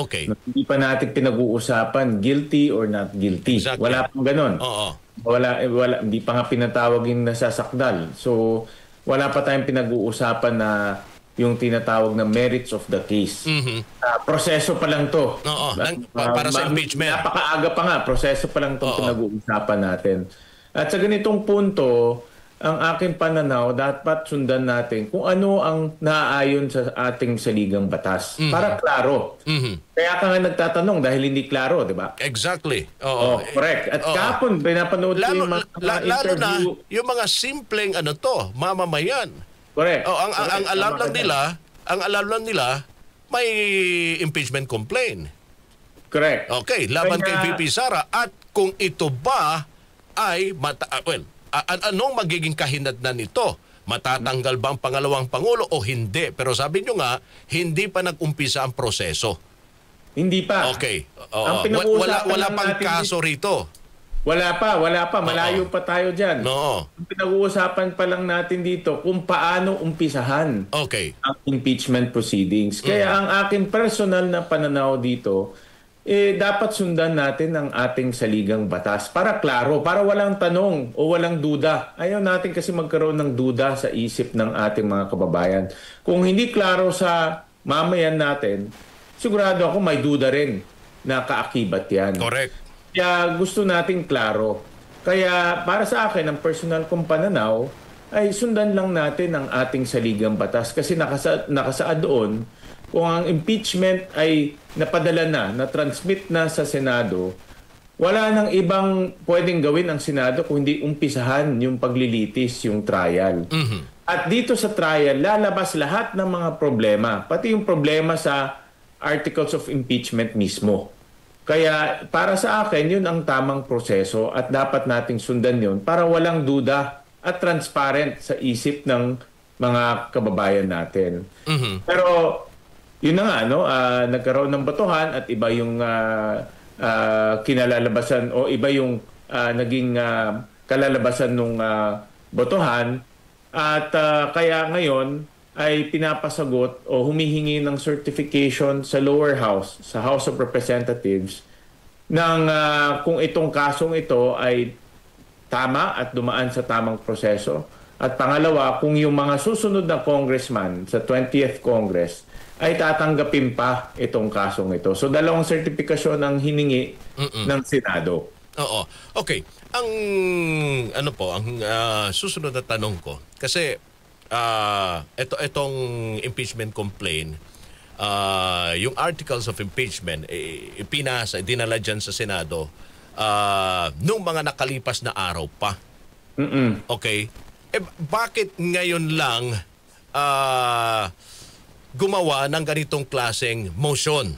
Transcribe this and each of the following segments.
Okay. Hindi pa natin pinag-uusapan guilty or not guilty. Exactly. Wala pang ganun. Oo. Hindi pa nga pinatawag yung nasasakdal. So, wala pa tayong pinag-uusapan na yung tinatawag na merits of the case. Proseso pa lang to. Oo. Para sa impeachment. Napakaaga pa nga. Proseso pa lang itong pinag-uusapan natin. At sa ganitong punto, ang aking pananaw, dapat sundan natin kung ano ang naaayon sa ating saligang batas. Para klaro. Kaya ka nga nagtatanong dahil hindi klaro, di ba? Exactly. Oo. Correct. At kahapon, pinapanood ko yung mga lalo na interview. yung mga simpleng mamamayan. Correct. Ang alam lang nila, may impeachment complaint. Correct. Okay, laban kay VP Sara. At kung ito ba ay anong magiging kahinatnan nito? Matatanggal ba ang pangalawang pangulo o hindi? Pero sabi nyo nga, hindi pa nag-umpisa ang proseso. Hindi pa. Okay. Wala pang kaso rito. Wala pa. Malayo pa tayo dyan. No. Ang pinag-uusapan pa lang natin dito kung paano umpisahan ang impeachment proceedings. Kaya ang aking personal na pananaw dito, dapat sundan natin ang ating saligang batas para klaro, para walang tanong o walang duda. Ayaw natin kasi magkaroon ng duda sa isip ng ating mga kababayan. Kung hindi klaro sa mamayan natin, sigurado ako may duda rin na kaakibat yan. Correct. Kaya gusto nating klaro. Kaya para sa akin, ang personal kong pananaw ay sundan lang natin ang ating saligang batas kasi nakasaad doon kung ang impeachment ay napadala na-transmit na sa Senado, wala nang ibang pwedeng gawin ang Senado kung hindi umpisahan yung paglilitis, yung trial. At dito sa trial, lalabas lahat ng mga problema, pati yung problema sa articles of impeachment mismo. Kaya para sa akin, yun ang tamang proseso at dapat nating sundan yun para walang duda at transparent sa isip ng mga kababayan natin. Pero yun na nga, nagkaroon ng botohan at iba yung kinalalabasan o iba yung naging kalalabasan ng botohan at kaya ngayon ay pinapasagot o humihingi ng certification sa lower house, sa House of Representatives, ng kung itong kasong ito ay tama at dumaan sa tamang proseso. At pangalawa, kung yung mga susunod na congressman sa 20th Congress ay tatanggapin pa itong kasong ito. So dalawang sertifikasyon ang hiningi ng Senado. Oo. Okay. Ang susunod na tanong ko kasi itong impeachment complaint, yung articles of impeachment, dinala dyan sa Senado nung mga nakalipas na araw pa. Okay? Bakit ngayon lang gumawa ng ganitong klaseng motion?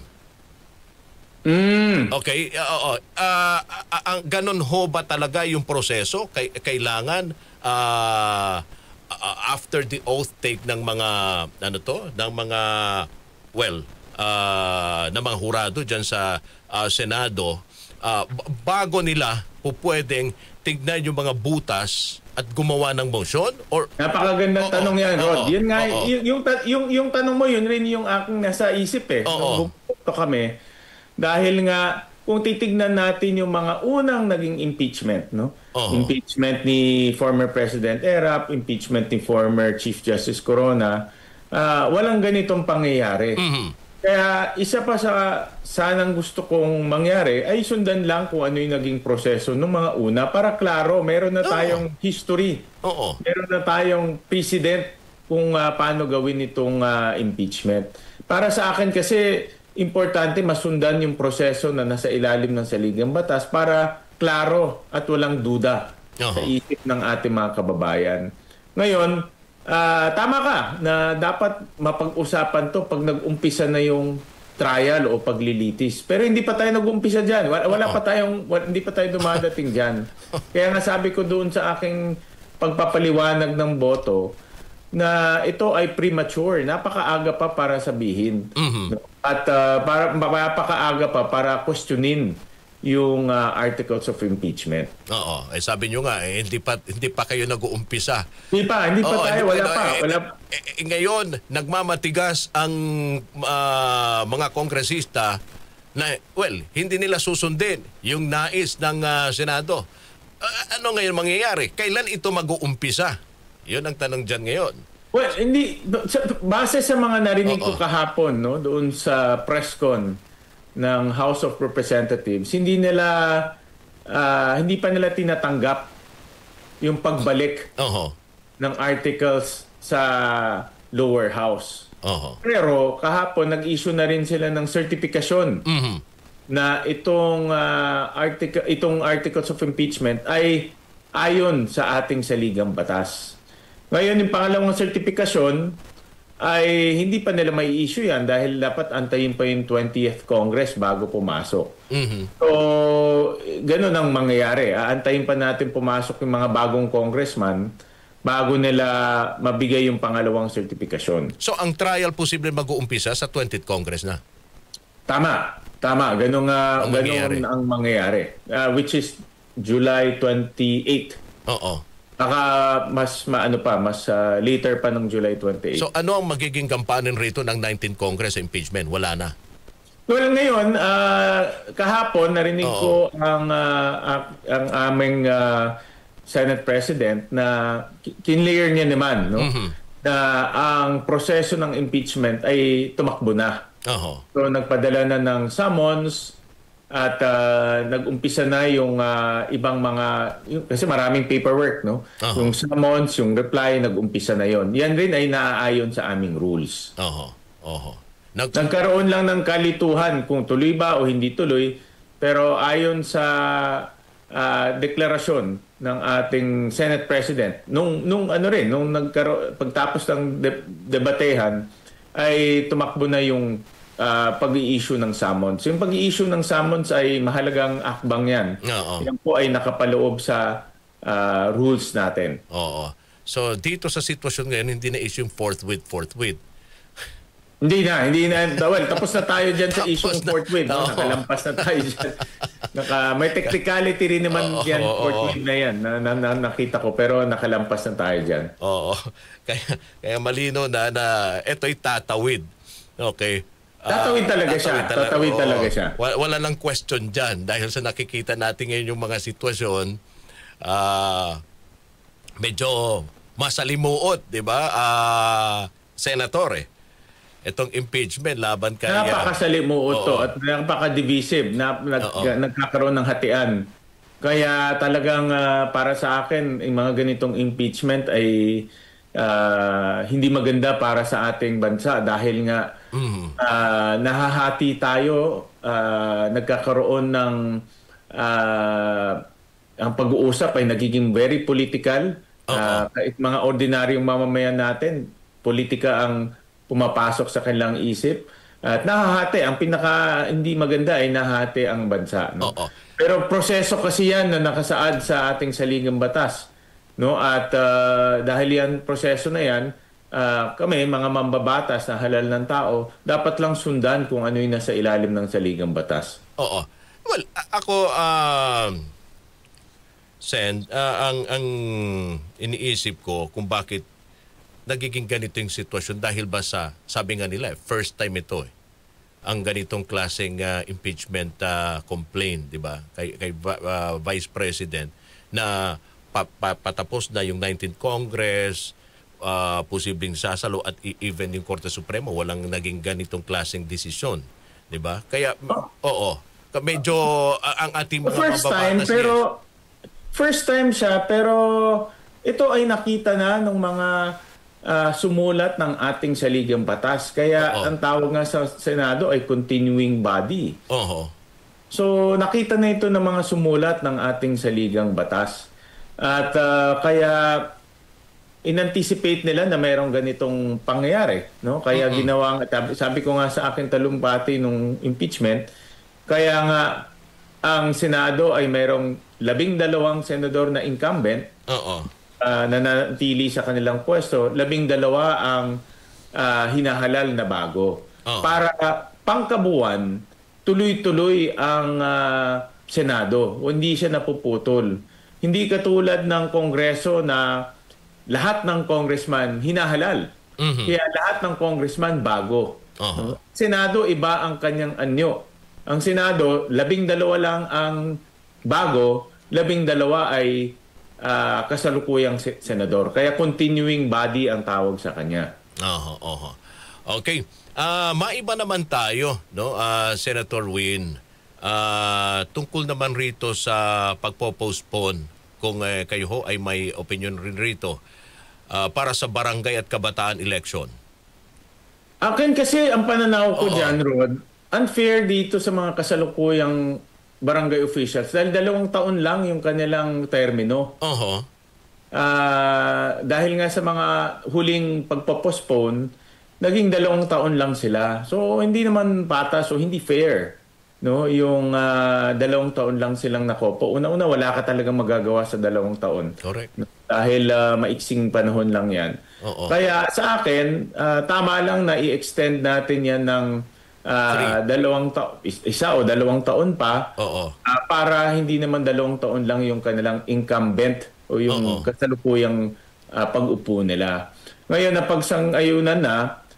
Okay? Ganon ho ba talaga yung proseso? Kailangan after the oath take ng mga ng mga ng mga hurado diyan sa Senado, bago nila pwedeng tignan yung mga butas at gumawa ng motion or napakagandang tanong yan, Rod. Yun nga yung tanong mo, yun rin yung aking nasa isip Bumuto kami dahil nga kung titignan natin yung mga unang naging impeachment, impeachment ni former President Erap, impeachment ni former Chief Justice Corona, walang ganitong pangyayari. Kaya isa pa sa sanang gusto kong mangyari ay sundan lang kung ano yung naging proseso ng mga una para klaro, meron na tayong history. Meron na tayong precedent kung paano gawin itong impeachment. Para sa akin kasi importante masundan yung proseso na nasa ilalim ng saligang batas para klaro at walang duda sa isip ng ating mga kababayan. Ngayon, tama ka na dapat mapag-usapan to pag nag-umpisa na yung trial o paglilitis. Pero hindi pa tayo nag-umpisa dyan. Hindi pa tayo dumadating dyan. Kaya nga sabi ko doon sa aking pagpapaliwanag ng boto, na ito ay premature. Napakaaga pa para sabihin. At napakaaga pa para questionin yung articles of impeachment. Oo, sabi nyo nga hindi pa kayo nag-uumpisa. Hindi pa tayo, wala pa. Ngayon nagmamatigas ang mga kongresista na hindi nila susundin yung nais ng Senado. Ano ngayon mangyayari? Kailan ito mag-uumpisa? 'Yun ang tanong diyan ngayon. Well, hindi base sa mga narinig ko kahapon, no, doon sa press con ng House of Representatives, hindi pa nila tinatanggap yung pagbalik ng articles sa lower house. Pero kahapon nag-issue na rin sila ng certification na itong articles of impeachment ay ayon sa ating saligang batas. Ngayon, yung pangalawang certification ay hindi pa nila may issue yan dahil dapat antayin pa yung 20th Congress bago pumasok. So, ganun ang mangyayari. Aantayin pa natin pumasok yung mga bagong congressman bago nila mabigay yung pangalawang certification. So, ang trial posible mag-uumpisa sa 20th Congress na? Tama. Ganun ang mangyayari. Which is July 28. Baka mas later pa ng July 28. So ano ang magiging kampanin rito ng 19th Congress sa impeachment? Wala na. Well, ngayon, kahapon narinig ko ang aming Senate President na kinlear niya naman, no? Na ang proseso ng impeachment ay tumakbo na. So nagpadala na ng summons at nag-umpisa na yung ibang mga kasi maraming paperwork, no? Yung summons, yung reply, nag-umpisa na yon. Yan rin ay naaayon sa aming rules. Nagkaroon lang ng kalituhan kung tuloy ba o hindi tuloy, pero ayon sa deklarasyon ng ating Senate President nung pagtapos ng debatehan ay tumakbo na yung pag-i-issue ng summons. Yung pag-i-issue ng summons ay mahalagang akbang yan. Yan po ay nakapaloob sa rules natin. So dito sa sitwasyon ngayon, hindi na issue yung forthwith. Hindi na. Well, tapos na tayo dyan sa issue ng forthwith. Nakalampas na tayo dyan. May technicality rin naman yan, forthwith na yan. Nakita ko, pero nakalampas na tayo dyan. Kaya malino na ito'y tatawid. Okay. Tatawid talaga siya. Wala nang question dyan dahil sa nakikita natin ngayon yung mga sitwasyon, medyo masalimuot, di ba? Senator, itong impeachment laban kay... Napakasalimuot to at napaka-divisive. Nagkakaroon ng hatian. Kaya talagang para sa akin, yung mga ganitong impeachment ay hindi maganda para sa ating bansa dahil nga nahahati tayo, nagkakaroon ng ang pag-uusap ay nagiging very political. Kahit mga ordinaryong mamamayan natin, politika ang pumapasok sa kanilang isip. At nahahati, ang pinaka hindi maganda ay nahahati ang bansa. No? Pero proseso kasi yan na nakasaad sa ating saligang batas. No? At dahil yan, proseso na yan, kami, mga mambabatas na halal ng tao, dapat lang sundan kung ano yung nasa ilalim ng saligang batas. Well, ako, Sen, ang iniisip ko kung bakit nagiging ganito yung sitwasyon dahil ba sa, sabi nga nila, first time ito ang ganitong klaseng impeachment complaint, di ba? Kay Vice President na patapos na yung 19th Congress, posibleng sasalo at even yung Korte Suprema walang naging ganitong klaseng desisyon, di ba? Kaya medyo ang ating mga mababatas first time siya, pero ito ay nakita na ng mga sumulat ng ating saligang batas. Kaya ang tawag nga sa Senado ay continuing body. So nakita na ito ng mga sumulat ng ating saligang batas. At kaya in-anticipate nila na mayroong ganitong pangyayari. No? Kaya ginawa, sabi ko nga sa akin talumpati nung impeachment, kaya nga ang Senado ay mayroong 12 senador na incumbent na nanatili sa kanilang pwesto, 12 ang hinahalal na bago. Para pangkabuuan, tuloy-tuloy ang Senado. Hindi siya napuputol. Hindi katulad ng Kongreso na lahat ng congressman hinahalal. Kaya lahat ng congressman bago. Senado, iba ang kanyang anyo. Ang Senado, 12 lang ang bago, 12 ay kasalukuyang senador. Kaya continuing body ang tawag sa kanya. Okay. Maiba naman tayo, no, Senator Win. Tungkol naman rito sa pagpo-postpone, kung kayo ho ay may opinion rin rito, para sa barangay at kabataan election. Akin kasi ang pananaw ko dyan, Rod, unfair dito sa mga kasalukuyang barangay officials dahil 2 taon lang yung kanilang termino. Dahil nga sa mga huling pagpo-postpone, naging 2 taon lang sila. So hindi naman patas o hindi fair, no, yung 2 taon lang silang nakopo. Una-una, wala ka talagang magagawa sa 2 taon. Correct. Dahil maiksing panahon lang yan. Kaya sa akin, tama lang na i-extend natin yan ng 1 o 2 taon pa para hindi naman 2 taon lang yung kanilang incumbent o yung kasalukuyang pag-upo nila. Ngayon, napagsang-ayunan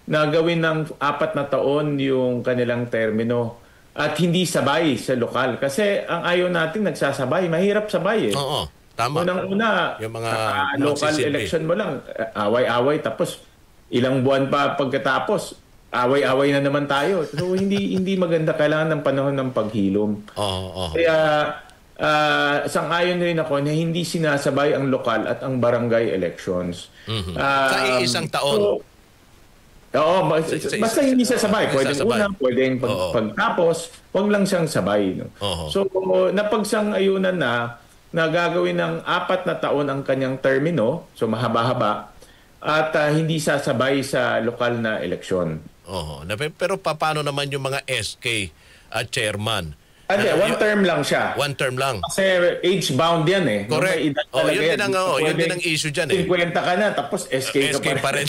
na gawin ng 4 na taon yung kanilang termino at hindi sabay sa lokal. Kasi ang ayaw natin nagsasabay, mahirap sabay eh. Tama. Unang-una, yung mga local election mo lang, away-away, tapos ilang buwan pa pagkatapos, away-away na naman tayo. So hindi maganda, kailangan ng panahon ng paghilom. Kaya sang-ayon rin ako na hindi sinasabay ang lokal at ang barangay elections. Sa isang taon. Basta hindi sasabay. Pwedeng una, pwedeng pagtapos, wag lang siyang sabay. No? So napagsang-ayunan na gagawin ng 4 na taon ang kanyang termino, so mahaba-haba, at hindi sasabay sa lokal na eleksyon. Pero paano naman yung mga SK at chairman? One term lang siya. One term lang. Kasi age-bound yan eh. Correct. Yun din ang issue dyan eh. 50 ka na, tapos SK pa rin.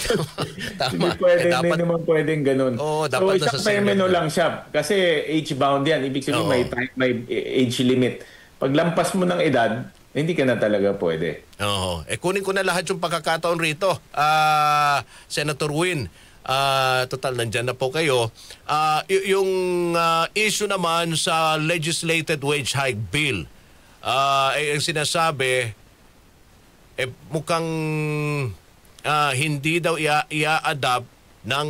Tama. Hindi naman pwedeng ganun. So isang termino lang siya. Kasi age-bound yan. Ibig sabihin may age limit. Pag lampas mo ng edad, hindi ka na talaga pwede. Kunin ko na lahat yung pagkakataon rito. Senator Win, total nandyan na po kayo. Yung issue naman sa legislated wage hike bill, ang sinasabi, mukhang hindi daw i-adapt ng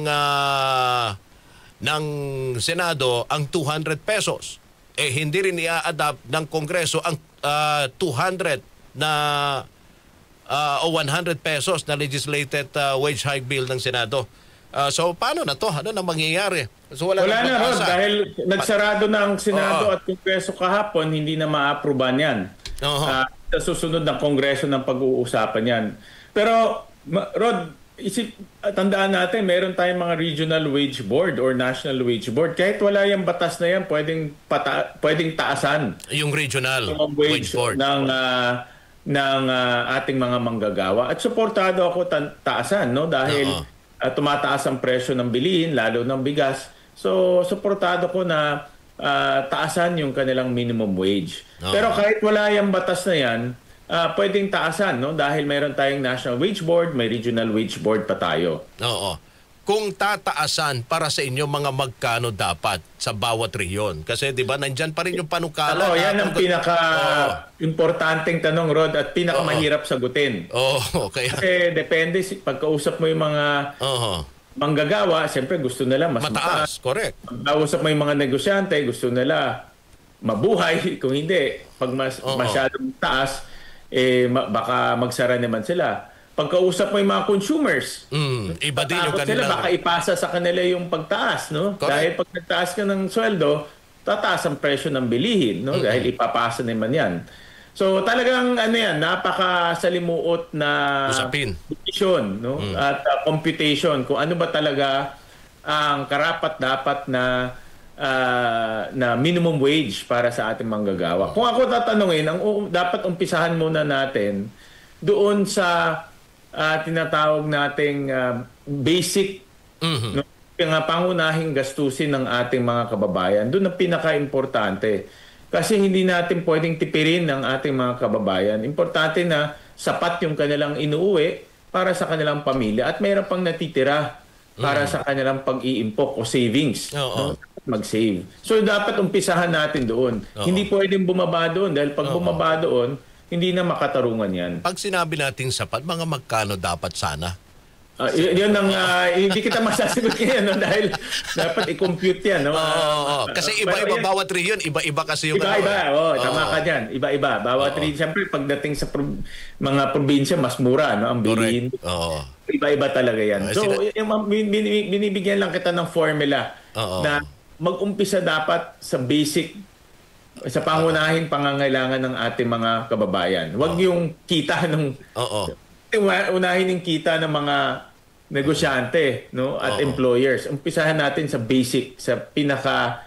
Senado ang 200 pesos. Hindi rin i-adapt ng Kongreso ang 200 o 100 pesos na legislated wage hike bill ng Senado. So paano na to? Ano na mangyayari? So wala na Rod, dahil nagsarado na ang Senado at Kongreso kahapon, hindi na ma-aproban yan. Sa susunod ng Kongreso ng pag-uusapan yan. Pero Rod, tandaan natin, meron tayong mga regional wage board or national wage board. Kahit wala yung batas na yan, pwedeng taasan yung regional wage board ng ating mga manggagawa. At suportado ako taasan, no? Dahil tumataas ang presyo ng bilihin, lalo ng bigas. So, suportado ko na taasan yung kanilang minimum wage. Pero kahit wala yung batas na yan, pwedeng taasan, no? Dahil meron tayong National Wage Board, may Regional Wage Board pa tayo. Kung tataasan, para sa inyo, mga magkano dapat sa bawat rehiyon? Kasi di ba nandyan pa rin yung panukala. Yan ang pinaka-importanteng tanong, Rod, at pinaka-mahirap sagutin. Kasi depende, pagkausap mo yung mga manggagawa, siyempre gusto nila mas mataas. Correct. Pagkausap mo yung mga negosyante, gusto nila mabuhay. Kung hindi, pag masyadong taas, baka magsara naman sila. Pagkausap mo yung mga consumers, iba din yung kanila. Baka ipasa sa kanila yung pagtaas, no? Correct. Dahil pag nagtaas ka ng sweldo, tataas ang presyo ng bilihin, no? Dahil ipapasa naman yan. So talagang napakasalimuot na decision, no? At computation kung ano ba talaga ang karapat-dapat na minimum wage para sa ating manggagawa. Kung ako tatanungin, dapat umpisahan muna natin doon sa tinatawag nating basic, pangunahing gastusin ng ating mga kababayan. Doon ang pinaka-importante. Kasi hindi natin pwedeng tipirin ng ating mga kababayan. Importante na sapat yung kanilang inuuwi para sa kanilang pamilya at mayroon pang natitira para sa kanilang pag-iimpok o savings. No? Mag-save. So dapat umpisahan natin doon. Hindi pwedeng bumaba doon dahil pag bumaba doon, hindi na makatarungan yan. Pag sinabi natin sapat, mga magkano dapat sana? Yun ang hindi kita masasagot ngayon no? Dahil dapat i-compute yan. No? Kasi iba-iba bawat region, iba-iba kasi yung... Iba-iba, tama ka dyan. Iba-iba. Bawat region, siyempre pagdating sa mga probinsya, mas mura no? Ang bilhin. Iba-iba talaga yan. So, binibigyan lang kita ng formula na mag-umpisa dapat sa basic, sa pangunahing pangangailangan ng ating mga kababayan. Huwag yung kita ng... unahin yung kita ng mga negosyante no at employers. Umpisahan natin sa basic, sa pinaka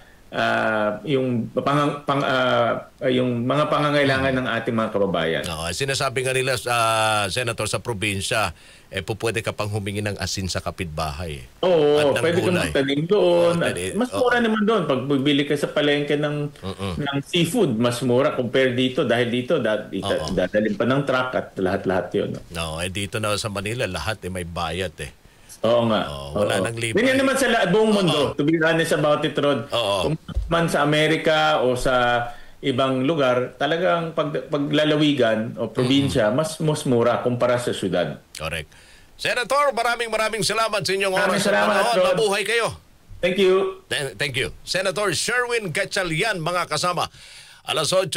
yung mga pangangailangan ng ating mga kababayan. Sinasabi nga nila Senator sa probinsya, pwede ka pang humingi ng asin sa kapitbahay. Oo, pwede ka magtanim doon. Mas mura naman doon. Pag bibili ka sa palengke ng seafood, mas mura compare dito. Dahil dito, dadalhin pa ng truck at lahat-lahat yun. Dito na sa Manila, lahat may bayad Oo nga. Wala nang libre. Ganyan naman sa buong mundo. To be honest about it, Rod. Kung man sa Amerika o sa ibang lugar, talagang paglalawigan o probinsya, mas mura kumpara sa syudad. Correct. Senator, maraming salamat sa inyong oras. Salamat, Rod. Mabuhay kayo. Thank you. Thank you. Senator Sherwin Gatchalian, mga kasama. 8:00